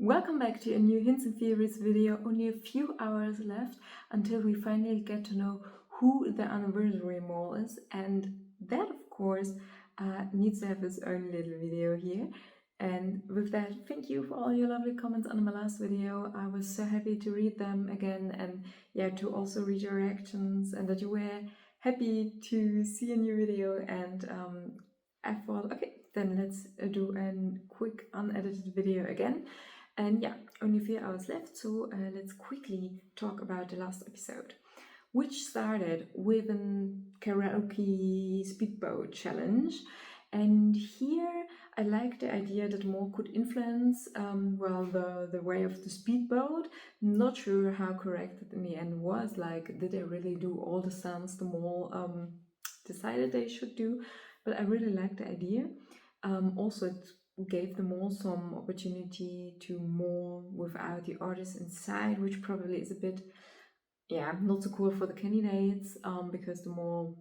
Welcome back to a new Hints and Theories video. Only a few hours left until we finally get to know who the anniversary mole is, and that of course needs to have its own little video here. And with that, thank you for all your lovely comments on my last video. I was so happy to read them again, and to also read your reactions, and that you were happy to see a new video. And I thought, okay, then let's do a quick unedited video again. And only a few hours left, so let's quickly talk about the last episode, which started with a karaoke speedboat challenge. And here I like the idea that Mole could influence the way of the speedboat. Not sure how correct it in the end was. Like, did they really do all the stunts the Mole decided they should do? But I really like the idea. Also, it gave them all some opportunity to mole without the artist inside, which probably is a bit not so cool for the candidates, because the mole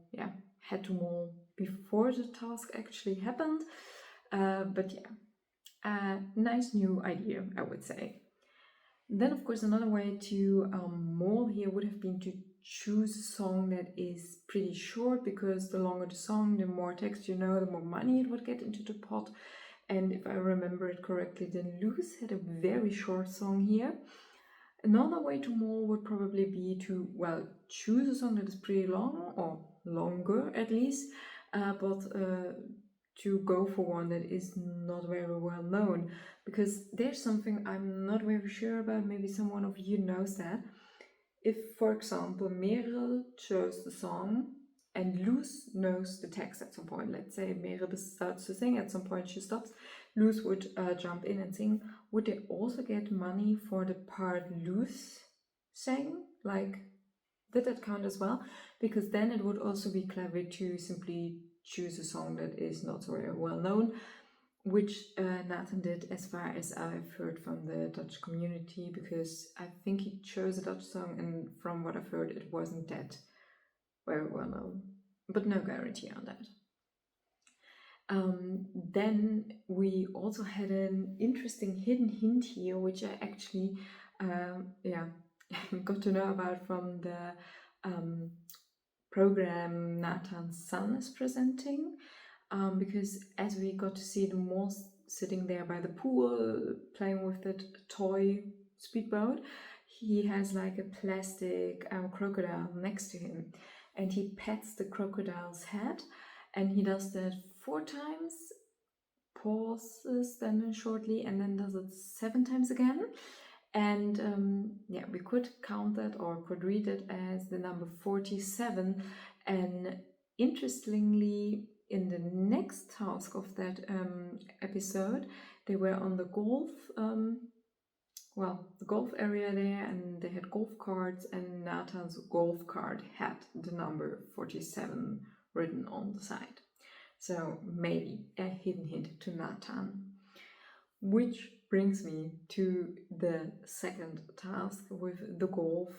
had to mole before the task actually happened. But nice new idea, I would say. Then of course another way to mole here would have been to choose a song that is pretty short, because the longer the song, the more text you know, the more money it would get into the pot. And if I remember it correctly, then Luz had a very short song here. Another way to mole would probably be to, choose a song that is pretty long, or longer at least, but to go for one that is not very well known, because there's something I'm not very sure about. Maybe someone of you knows that. If, for example, Merel chose the song and Luz knows the text at some point, let's say Merel starts to sing, at some point she stops, Luz would jump in and sing, would they also get money for the part Luz sang? Like, did that count as well? Because then it would also be clever to simply choose a song that is not so very well known, which Nathan did, as far as I've heard from the Dutch community, because I think he chose a Dutch song, and from what I've heard it wasn't that very well known, but no guarantee on that. Then we also had an interesting hidden hint here, which I actually got to know about from the program Nathan's son is presenting, because as we got to see the mole sitting there by the pool playing with that toy speedboat, he has like a plastic crocodile next to him, and he pets the crocodile's head, and he does that 4 times, pauses then shortly, and then does it 7 times again. And we could count that, or could read it as the number 47. And interestingly, in the next task of that episode, they were on the golf the golf area there, and they had golf carts, and Nathan's golf cart had the number 47 written on the side. So maybe a hidden hint to Nathan. Which brings me to the second task with the golf,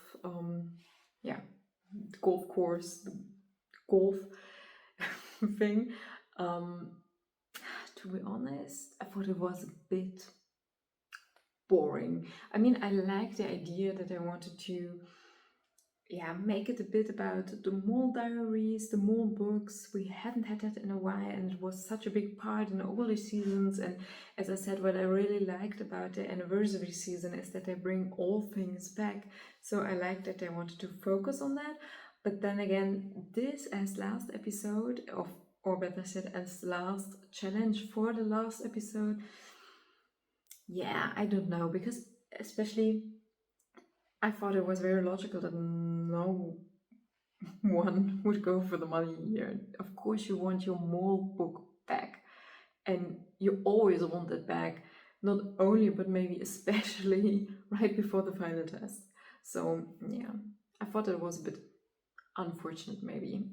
the golf course, the golf thing. To be honest, I thought it was a bit boring. I mean, I like the idea that I wanted to make it a bit about the mole diaries, the mole books. We hadn't had that in a while, and it was such a big part in the older seasons. And as I said, what I really liked about the anniversary season is that they bring all things back. So I liked that they wanted to focus on that. But then again, this as last episode of, or better said, as last challenge for the last episode, I don't know, because especially I thought it was very logical that no one would go for the money here. Of course you want your mole book back, and you always want it back, not only but maybe especially right before the final test. So I thought it was a bit unfortunate maybe.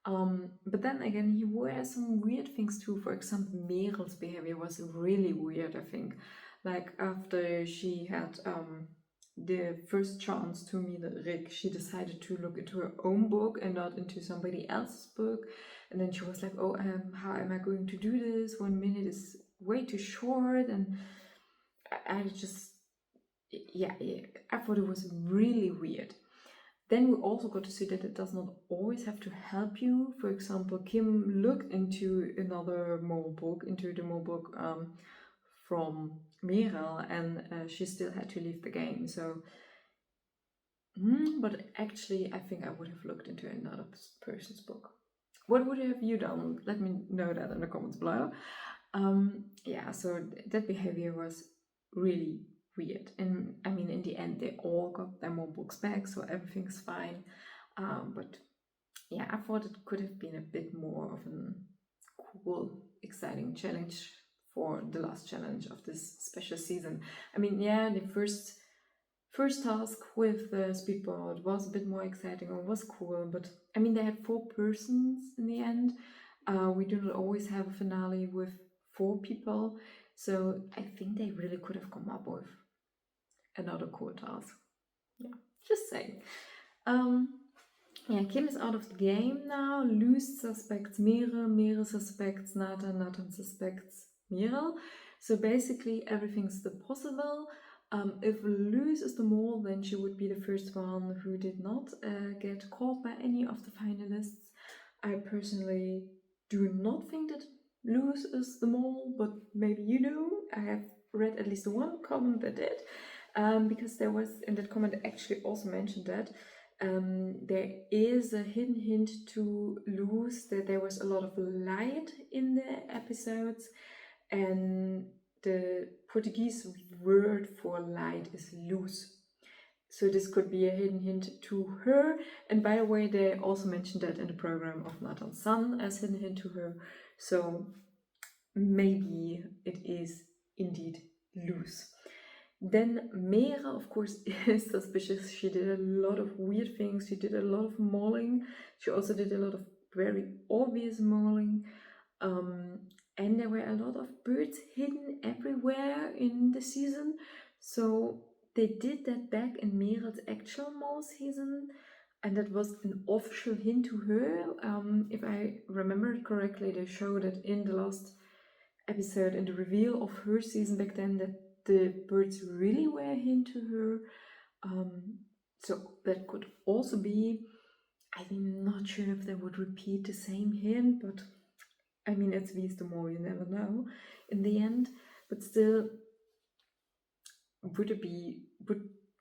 But then again, he wore some weird things too. For example, Merel's behavior was really weird, I think. Like, after she had the first chance to meet Rick, she decided to look into her own book and not into somebody else's book. And then she was like, oh, how am I going to do this? 1 minute is way too short. And I just, yeah, I thought it was really weird. Then we also got to see that it does not always have to help you. For example, Kim looked into another mole book, into the mole book from Merel, and she still had to leave the game. So, but actually, I think I would have looked into another person's book. What would have you done? Let me know that in the comments below. Yeah, so that behavior was really weird. And I mean, in the end, they all got their mole books back, so everything's fine. But yeah, I thought it could have been a bit more of a cool, exciting challenge for the last challenge of this special season. I mean, yeah, the first task with the speedboat was a bit more exciting and was cool, but I mean, they had 4 persons in the end. We do not always have a finale with 4 people, so I think they really could have come up with another cool task. Yeah, just saying. Yeah, Kim is out of the game now. Luz suspects Mere, Mere suspects Nathan, Nathan suspects Merel. So basically everything's still possible. If Luz is the mole, then she would be the first one who did not get caught by any of the finalists. I personally do not think that Luz is the mole, but maybe you do. I have read at least one comment that did, because there was, in that comment, actually also mentioned that there is a hidden hint to Luz, that there was a lot of light in the episodes, and the Portuguese word for light is luz. So this could be a hidden hint to her. And by the way, they also mentioned that in the program of Nathan's son as hidden hint to her. So maybe it is indeed Luz. Then Mere, of course, is suspicious. She did a lot of weird things. She did a lot of mauling. She also did a lot of very obvious mauling. And there were a lot of birds hidden everywhere in the season. So they did that back in Merel's actual mole season. And that was an official hint to her. If I remember it correctly, they showed it in the last episode, in the reveal of her season back then, that the birds really were a hint to her. So that could also be. I'm not sure if they would repeat the same hint, but I mean, it's Wie is de Mol, you never know in the end. But still, would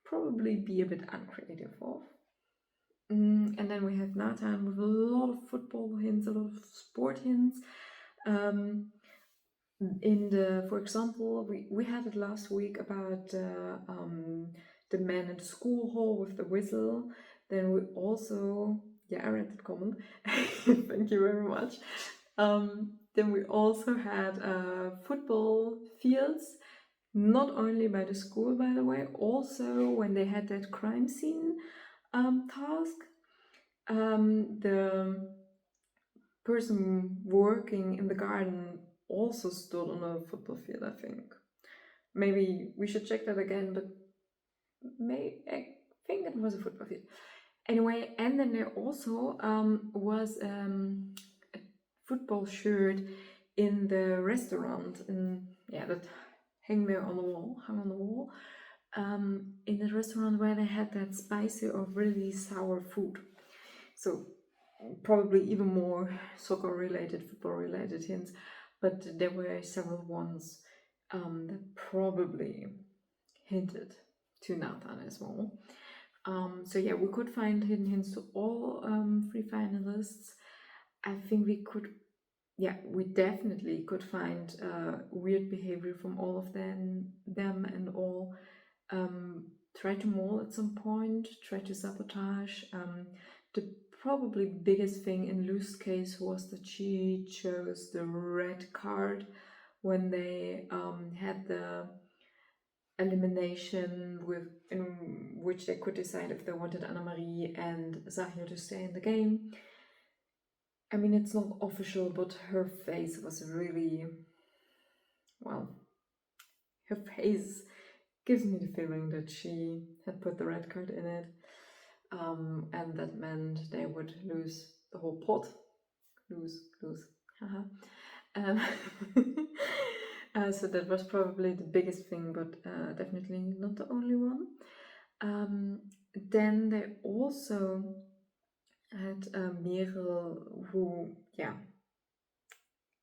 probably be a bit uncreative of. And then we have Nathan with a lot of football hints, a lot of sport hints. For example, we had it last week about the man in the school hall with the whistle. Then we also, yeah, I read that comment. Thank you very much. Then we also had football fields, not only by the school, by the way, also when they had that crime scene task. The person working in the garden also stood on a football field, I think. Maybe we should check that again, but I think it was a football field. Anyway, and then there also was a football shirt in the restaurant, that hung on the wall, in the restaurant where they had that spicy or really sour food. So probably even more soccer related, football related hints, but there were several ones that probably hinted to Nathan as well. So yeah, we could find hidden hints to all 3 finalists. I think we definitely could find weird behavior from all of them and all try to maul at some point, try to sabotage. The probably biggest thing in Luz's case was that she chose the red card when they had the elimination in which they could decide if they wanted Annemarie and Zahir to stay in the game. I mean, it's not official, but her face was really, well, her face gives me the feeling that she had put the red card in it, and that meant they would lose the whole pot. Lose, haha. So that was probably the biggest thing, but definitely not the only one. Then they also had Merel, who, yeah,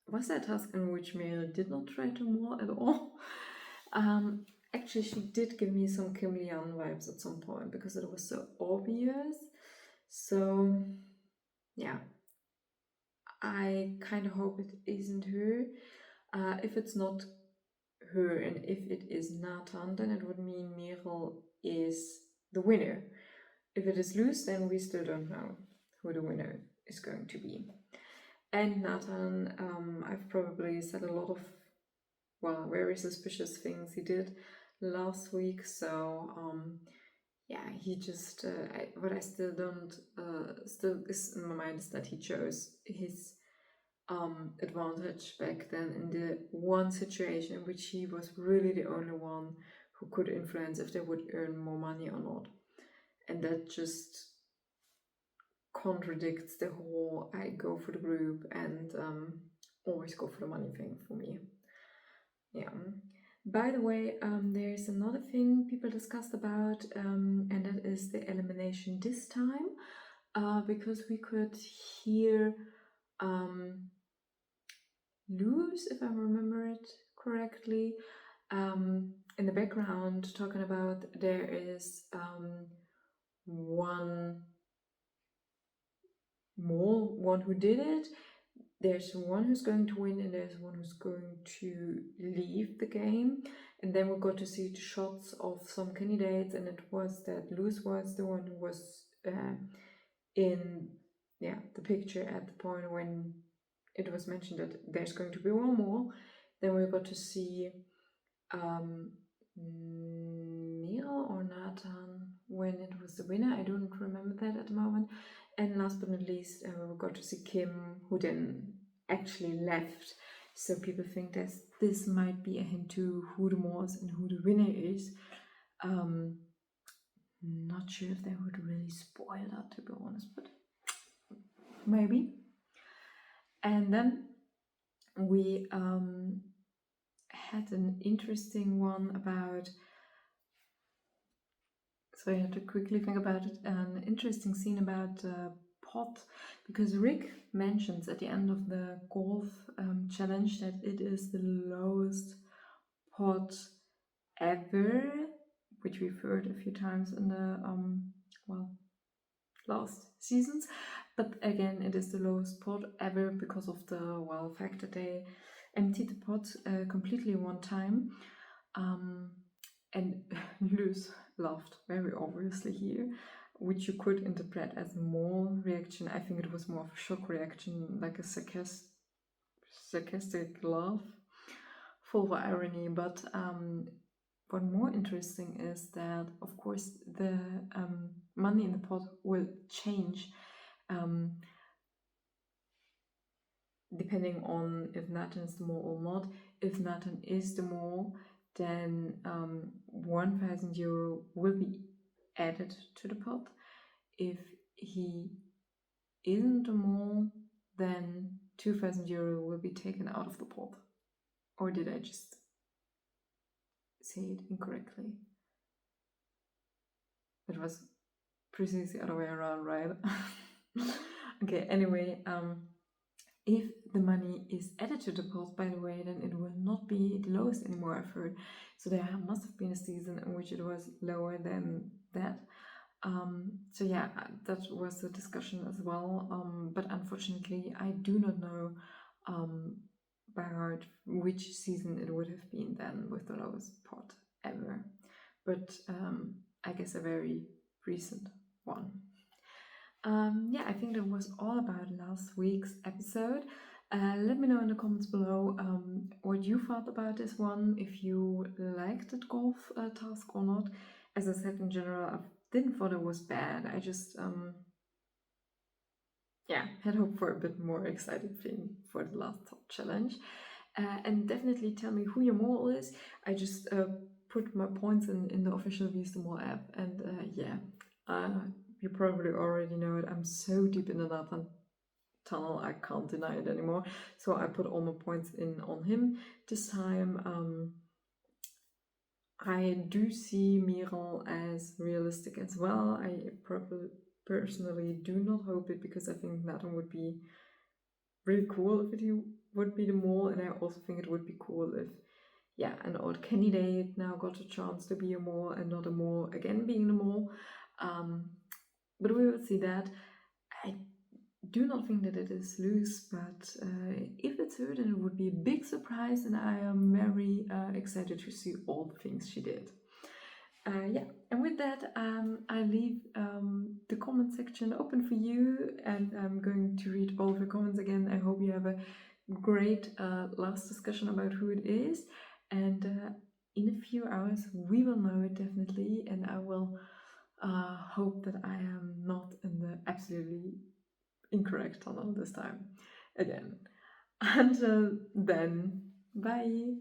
was that task in which Merel did not try to maul at all. Actually, she did give me some Kim Lian vibes at some point because it was so obvious. So, yeah, I kind of hope it isn't her. If it's not her and if it is Nathan, then it would mean Merel is the winner. If it is Luz, then we still don't know who the winner is going to be. And Nathan, I've probably said a lot of, well, very suspicious things he did last week. So, yeah, he just, what I still don't, still is in my mind is that he chose his advantage back then in the one situation in which he was really the only one who could influence if they would earn more money or not. And that just contradicts the whole I go for the group and always go for the money thing for me. Yeah. By the way, there's another thing people discussed about, and that is the elimination this time, because we could hear Luz, if I remember it correctly, in the background talking about there is one mole, one who did it. There's one who's going to win and there's one who's going to leave the game. And then we got to see the shots of some candidates, and it was that Luz was the one who was in the picture at the point when it was mentioned that there's going to be one more. Then we got to see Merel or Nathan when it was the winner. I don't remember that at the moment. And last but not least, we got to see Kim, who then actually left. So people think that this might be a hint to who the was and who the winner is. Not sure if they would really spoil that, to be honest, but maybe. And then we had an interesting one about, so I had to quickly think about it, an interesting scene about pot, because Rick mentions at the end of the golf challenge that it is the lowest pot ever, which we've heard a few times in the last seasons. But again, it is the lowest pot ever because of the fact that they emptied the pot completely one time. And Luz laughed very obviously here, which you could interpret as more reaction. I think it was more of a shock reaction, like a sarcastic laugh, full of irony. But what more interesting is that, of course, the money in the pot will change depending on if Nathan is the mole or not. If Nathan is the mole, then 1,000 euro will be added to the pot. If he isn't a mole, then 2,000 euro will be taken out of the pot. Or did I just say it incorrectly? It was precisely the other way around, right? Okay, anyway, if the money is added to the pot, by the way, then it will not be the lowest anymore, I've heard. So there must have been a season in which it was lower than that. So yeah, that was the discussion as well. But unfortunately, I do not know by heart which season it would have been then with the lowest pot ever. But I guess a very recent one. Yeah, I think that was all about last week's episode. Let me know in the comments below what you thought about this one, if you liked the golf task or not. As I said, in general, I didn't thought it was bad. I just had hope for a bit more exciting thing for the last top challenge. And definitely tell me who your mole is. I just put my points in the official Wie the Mol app, and you probably already know it. I'm so deep in the Nathan tunnel. I can't deny it anymore. So I put all my points in on him this time. I do see Miral as realistic as well. I personally do not hope it, because I think Nathan would be really cool if he would be the mole, and I also think it would be cool if, yeah, an odd candidate now got a chance to be a mole and not a mole again being the mole. But we will see that. I do not think that it is loose, but if it's her, then it would be a big surprise, and I am very excited to see all the things she did. Yeah, and with that, I leave the comment section open for you, and I'm going to read all of your comments again. I hope you have a great last discussion about who it is, and in a few hours we will know it definitely, and I will hope that I am not in the absolutely incorrect tunnel this time again. Until then, bye!